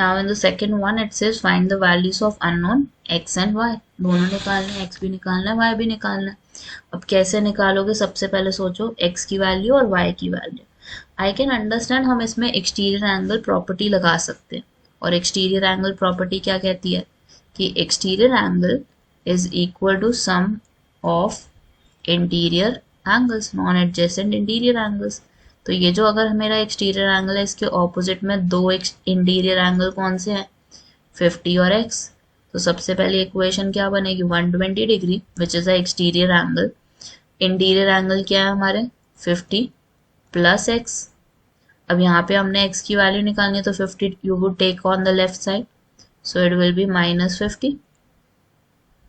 Now in the second one it says find the values of unknown x and y, दोनों निकालने हैं, x भी निकालना है y भी निकालना है। अब कैसे निकालोगे, सबसे पहले सोचो x की वैल्यू और y की वैल्यू। आई कैन अंडरस्टैंड हम इसमें एक्सटीरियर एंगल प्रॉपर्टी लगा सकते हैं, और एक्सटीरियर एंगल प्रॉपर्टी क्या कहती है कि exterior angle is equal to sum of interior angles, non adjacent interior angles. तो ये जो अगर मेरा एक्सटीरियर एंगल है, इसके ऑपोजिट में दो इंटीरियर एंगल कौन से हैं, 50 और x। तो सबसे पहले इक्वेशन क्या बनेगी, 120 degree which is a exterior angle. Interior angle क्या है हमारे, 50 प्लस x। अब यहाँ पे हमने x की वैल्यू निकालनी है, तो 50 you would take on the left side, so it will be -50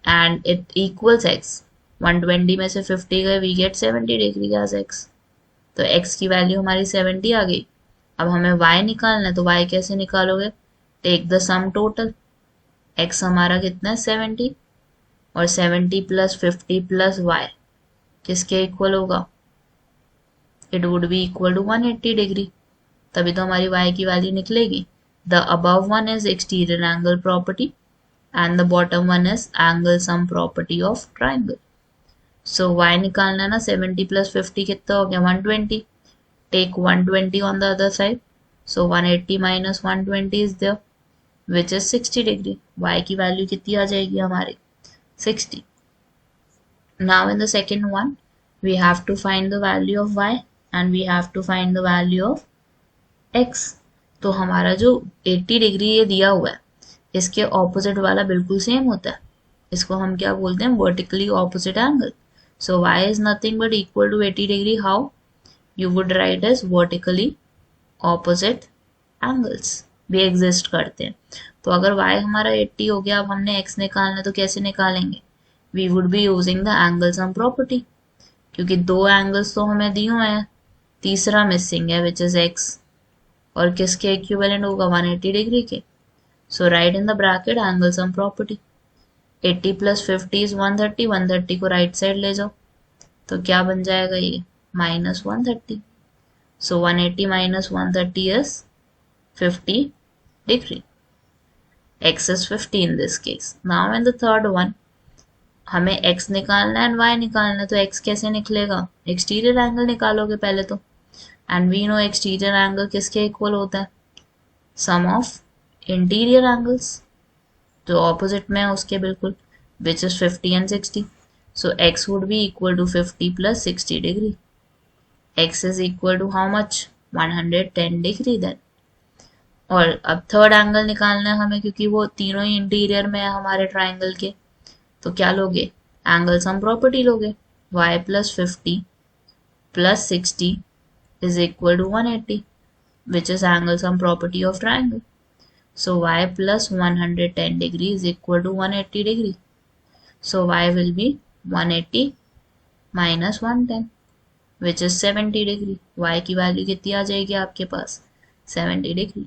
and it equals x। 120 में से 50 गए, we get 70 degree as x। तो x की वैल्यू हमारी 70 आ गई। अब हमें y निकालना है, तो y कैसे निकालोगे, take the sum total. x हमारा कितना है, 70, और 70 प्लस 50 प्लस y किसके इक्वल होगा, it would be equal to 180 degree. तभी तो हमारी y की वैल्यू निकलेगी। The above one is exterior angle property and the bottom one is angle sum property of triangle. So y निकालना ना, 70 प्लस 50 कितना हो गया, 120। Take 120 on the other side, so 180 minus 120 is there which is 60 degree. y की वैल्यू कितनी आ जाएगी हमारी, 60। Now in the second one we have to find the value of y and we have to find the value of x। तो हमारा जो 80 degree ये दिया हुआ है, इसके ऑपोजिट वाला बिल्कुल सेम होता है, इसको हम क्या बोलते हैं, vertically opposite angle. So y is nothing but equal to 80 degree. How? You would write as vertically opposite angles भी exist करते हैं। तो अगर y हमारा 80 हो गया, अब हमने x निकालना, तो कैसे निकालेंगे, we would be using the angle sum property, क्योंकि दो एंगल्स तो हमें दिए हुए हैं, तीसरा मिसिंग है विच इज x, और किसके इक्विवेलेंट होगा, 180 डिग्री के। So right in the bracket angle sum property. 80 plus 50 is 130, 130 को राइट साइड ले जाओ, तो क्या बन जाएगा ये, -130। सो 180 minus 130 is 50 degree. x is 50 in this case. Now in the third one हमें x निकालना है एंड y निकालना है, तो x कैसे निकलेगा, एक्सटीरियर एंगल निकालोगे पहले तो, and we know exterior angle किसके इक्वल होता है, सम ऑफ इंटीरियर एंगल्स, जो ऑपोजिट में है उसके बिल्कुल, which is 50 and 60। So x would be equal to 50 plus 60 degree. x is equal to how much, 110 degree then. और अब थर्ड एंगल निकालना है हमें, क्योंकि वो तीनों ही इंटीरियर में है हमारे ट्राइंगल के, तो क्या लोगे, एंगल सम प्रॉपर्टी लोगे। y plus 50 plus 60 is equal to 180, which is angle sum property of triangle. So y plus 110 degree is equal to 180 degree. So y will be 180 minus 110, which is 70 degree. y की वैल्यू कितनी आ जाएगी आपके पास, 70 degree.